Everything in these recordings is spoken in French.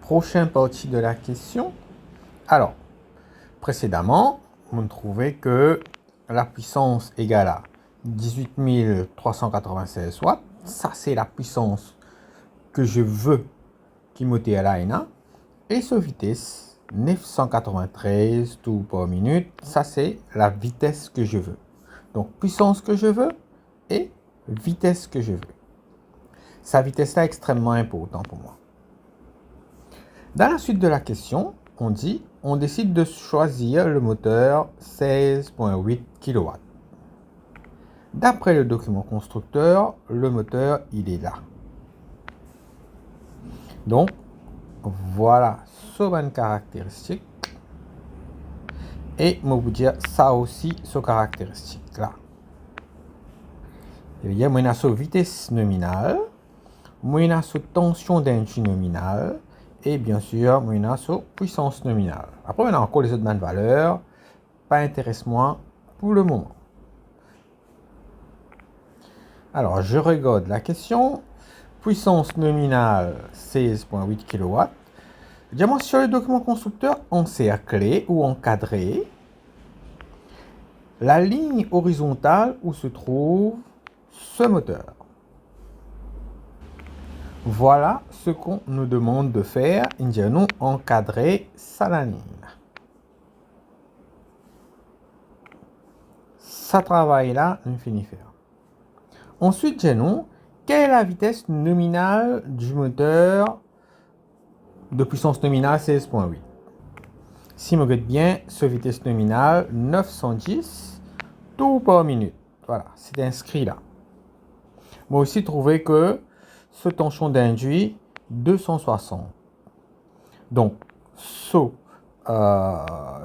prochaine partie de la question. Alors, précédemment, on trouvait que la puissance égale à 18 396 watts. Ça, c'est la puissance que je veux qui monte à la et sa vitesse 993 tours par minute. Ça, c'est la vitesse que je veux. Donc, puissance que je veux et vitesse que je veux. Sa vitesse-là est extrêmement importante pour moi. Dans la suite de la question, on décide de choisir le moteur 16.8 kW. D'après le document constructeur, le moteur, il est là. Donc, voilà ce bonne caractéristique. Et je vais vous dire ça aussi, ce caractéristique là. Il y a sa vitesse nominale, sa tension d'induit nominale, et bien sûr, sa puissance nominale. Après, on a encore les autres valeurs, pas intéresse-moi pour le moment. Alors, je regarde la question. Puissance nominale 16.8 kW. Diamant sur le document constructeur encerclé ou encadré. La ligne horizontale où se trouve ce moteur. Voilà ce qu'on nous demande de faire. Nous encadrer ça la ligne. Ça travaille là, on finit faire. Ensuite, nous, quelle est la vitesse nominale du moteur de puissance nominale 16.8? Si je regarde bien, ce vitesse nominale 910 tours par minute. Voilà, c'est inscrit là. Moi aussi, trouvé que ce tension d'induit 260. Donc,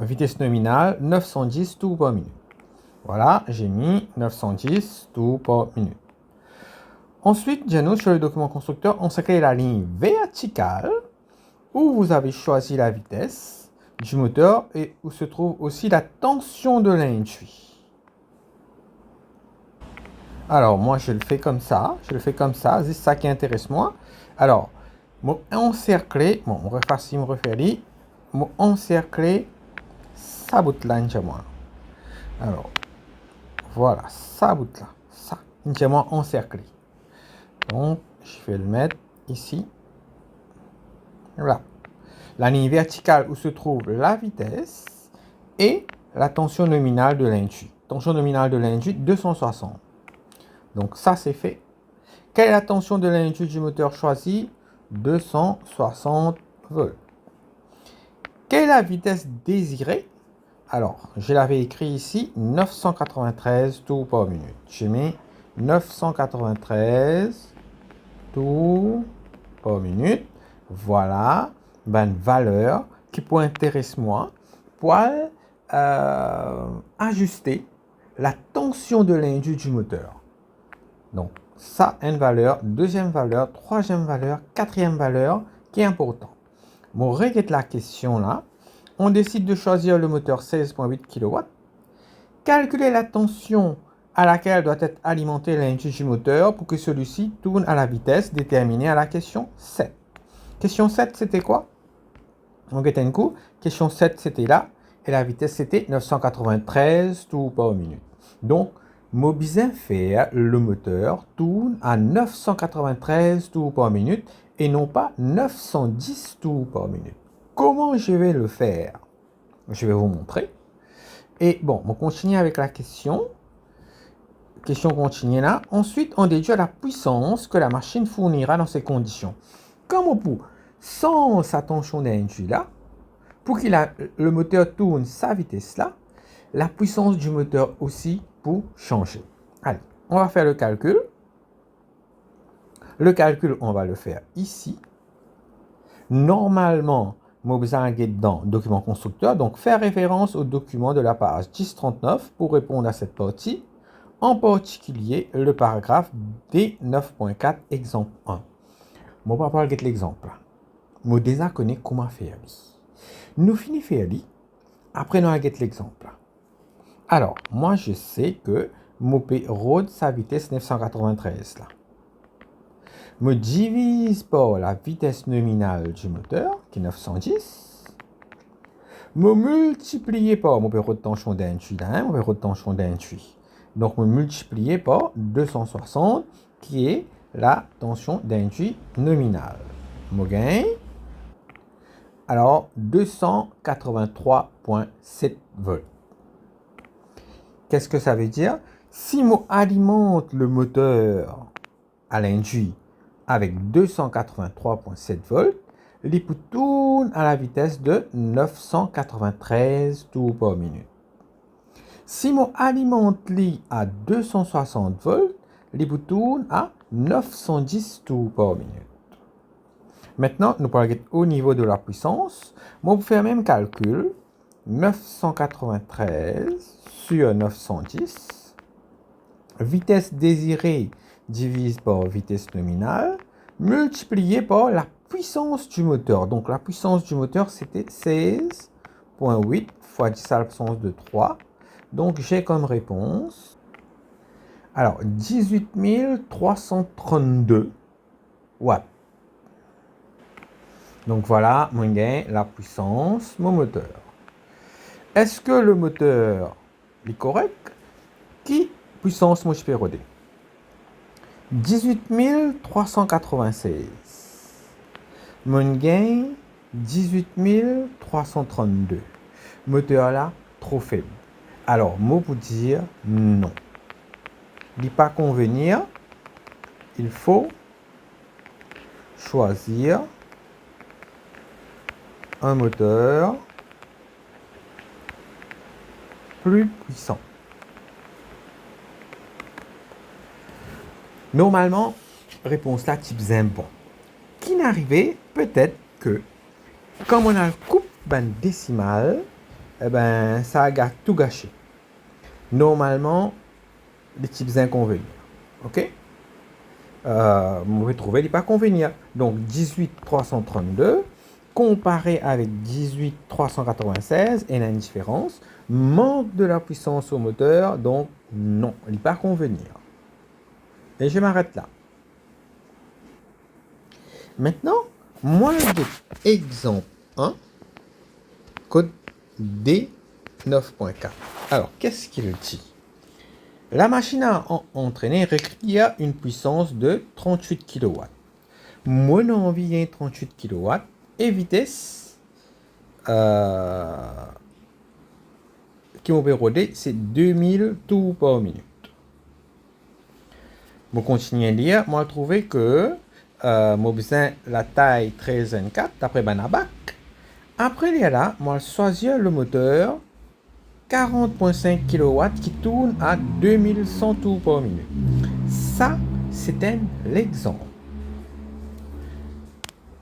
vitesse nominale 910 tours par minute. Voilà, j'ai mis 910 tours par minute. Ensuite, nous, sur le document constructeur, on s'est créé la ligne verticale où vous avez choisi la vitesse du moteur et où se trouve aussi la tension de l'induit. Alors, moi, je le fais comme ça. C'est ça qui intéresse moi. Alors, mon encercler, bon, on refait si, on refait li. Mon encercler, ça bout là, moi. Alors, voilà, ça bout là. Ça, moi encercler. Donc, je vais le mettre ici. Voilà. La ligne verticale où se trouve la vitesse et la tension nominale de l'induit. Tension nominale de l'induit, 260. Donc, ça, c'est fait. Quelle est la tension de l'induit du moteur choisi? 260 volts. Quelle est la vitesse désirée? Alors, je l'avais écrit ici, 993 tours par minute. J'ai mis 993 tours par minute. Voilà, une valeur qui peut intéresser moi pour ajuster la tension de l'induit du moteur. Donc, ça, une valeur, deuxième valeur, troisième valeur, quatrième valeur qui est important. Bon, regarde la question là. On décide de choisir le moteur 16.8 kW. Calculer la tension à laquelle doit être alimenté l'induit du moteur pour que celui-ci tourne à la vitesse déterminée à la question 7. Question 7, c'était quoi? On get un coup. Question 7, c'était là. Et la vitesse, c'était 993 tours par minute. Donc, Mobizin faire le moteur tourne à 993 tours par minute et non pas 910 tours par minute. Comment je vais le faire? Je vais vous montrer. Et bon, on continue avec la question. Question continue là. Ensuite, on déduit la puissance que la machine fournira dans ces conditions. Comme on peut, sans sa tension d'induit là, pour que le moteur tourne sa vitesse là, la puissance du moteur aussi pour changer. Allez, on va faire le calcul. Le calcul, on va le faire ici. Normalement, moi, besoin dans document constructeur, donc faire référence au document de la page 1039 pour répondre à cette partie, en particulier le paragraphe D9.4, exemple 1. Moi, on va parler de l'exemple. Moi, déjà connais comment faire. Nous finissons faire après nous allons l'exemple. Alors, moi, je sais que Mopé rôde sa vitesse 993 là. me divise par la vitesse nominale du moteur, qui est 910. Me multiplier par mon bureau de tension d'intuit d'un, mon bureau de tension d'intuit. Donc, me multiplier par 260, qui est la tension d'intuit nominale. Mon gain, alors 283,7 volts. Qu'est-ce que ça veut dire? Si je alimente le moteur à l'induit avec 283,7 volts, il tourne à la vitesse de 993 tours par minute. Si je alimente à 260 volts, il tourne à 910 tours par minute. Maintenant, nous parlons au niveau de la puissance. Moi, pour faire le même calcul, 993 sur 910, vitesse désirée divise par vitesse nominale, multiplié par la puissance du moteur. Donc, la puissance du moteur, c'était 16,8 fois 10 à la puissance de 3. Donc, j'ai comme réponse, alors, 18 332 watts. Donc voilà, mon gain, la puissance, mon moteur. Est-ce que le moteur est correct? Qui puissance moi je peux roder? 18 396. Mon gain, 18 332. Moteur là, trop faible. Alors, moi pour dire non. Il n'est pas convenir. Il faut choisir un moteur plus puissant. Normalement, réponse là, type bon. Qui n'arrivait peut-être que, comme on a le coupe décimale, eh ben, ça a tout gâché. Normalement, les types inconvénients. OK? Vous pouvez trouver les pas convenir. Donc, 18 332. Comparé avec 18 396, il y a une différence. Manque de la puissance au moteur, donc non, il n'est pas convenir. Et je m'arrête là. Maintenant, moi, exemple 1, code D9.4. Alors, qu'est-ce qu'il dit? La machine à entraîner requiert une puissance de 38 kW. Mon envie est 38 kW. Et vitesse qui on peut roder, c'est 2000 tours par minute. Je continue à lire. Moi, je trouvé que moi besoin la taille 1324 d'après Banabac. Après là, moi choisir le moteur 40,5 kW qui tourne à 2100 tours par minute. Ça, c'est l'exemple.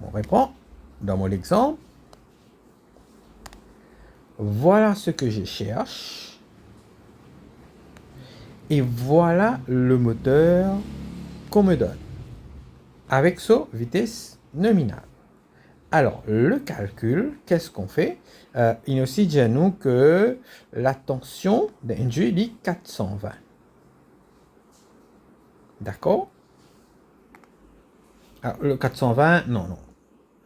On reprend. Dans mon exemple, voilà ce que je cherche. Et voilà le moteur qu'on me donne. Avec sa vitesse nominale. Alors, le calcul, qu'est-ce qu'on fait? Il nous aussi dit à nous que la tension d'induit est 420. D'accord? Alors, le 420, non.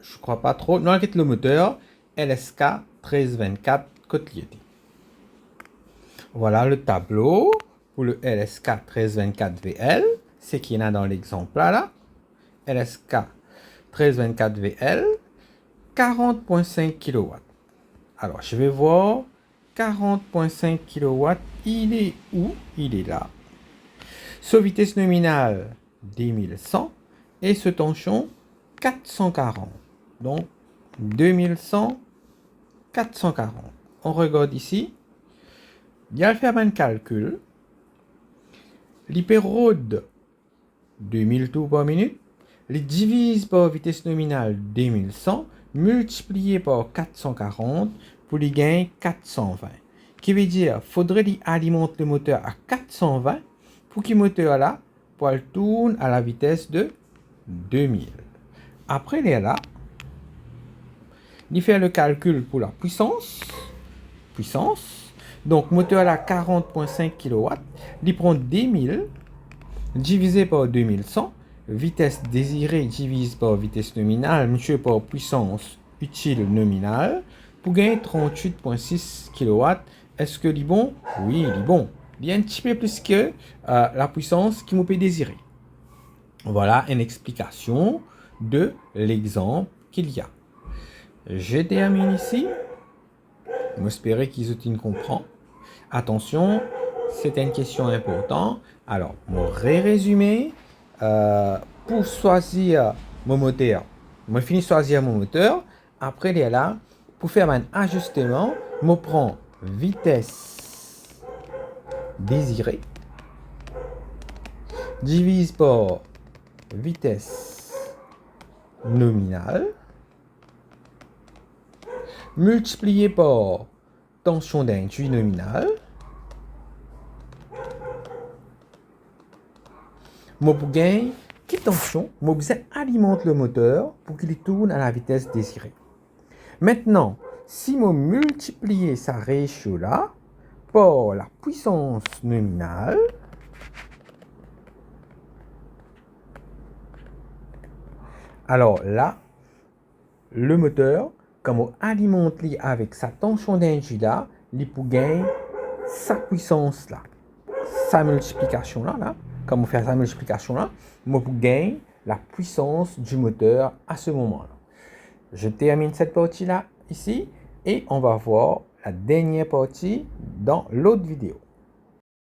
Je crois pas trop. Non, le moteur LSK 1324 Côte-Liété. Voilà le tableau pour le LSK 1324 VL. C'est qu'il y en a dans l'exemple là. LSK 1324 VL, 40,5 kW. Alors, je vais voir 40,5 kW. Il est où? Il est là. Sa vitesse nominale 2100 et ce tension 440. Donc, 2100, 440. On regarde ici. Il y a le faire un calcul. L'hyperrode 2000 tours par minute. Les divise par vitesse nominale 2100 multiplié par 440 pour les gains 420. Qui veut dire, faudrait alimenter le moteur à 420 pour que le moteur là, pour le tourne à la vitesse de 2000. Après, il est là. Il fait le calcul pour la puissance. Donc, moteur à 40,5 kW. Il prend 2000 divisé par 2100. vitesse désirée divise par vitesse nominale multiplié par puissance utile nominale pour gagner 38,6 kW. Est-ce que c'est bon? Oui, il est bon. Il y a un petit peu plus que la puissance qui me peut désirer. Voilà une explication de l'exemple qu'il y a. Je termine ici. J'espère qu'ils comprennent. Attention, c'est une question importante. Alors, mon résumé, pour choisir mon moteur, je finis de choisir mon moteur. Après, il est là, pour faire un ajustement, je prends vitesse désirée, divise par vitesse nominale, multiplié par tension d'induit nominale. Pour gagner quelle tension, je alimente le moteur pour qu'il tourne à la vitesse désirée. Maintenant, si je multiplie sa ratio là par la puissance nominale, alors là, le moteur, comme on alimente avec sa tension d'induit là, il peut gagner sa puissance là, sa multiplication là, comme on fait sa multiplication là, on peut gagner la puissance du moteur à ce moment-là. Je termine cette partie là ici et on va voir la dernière partie dans l'autre vidéo.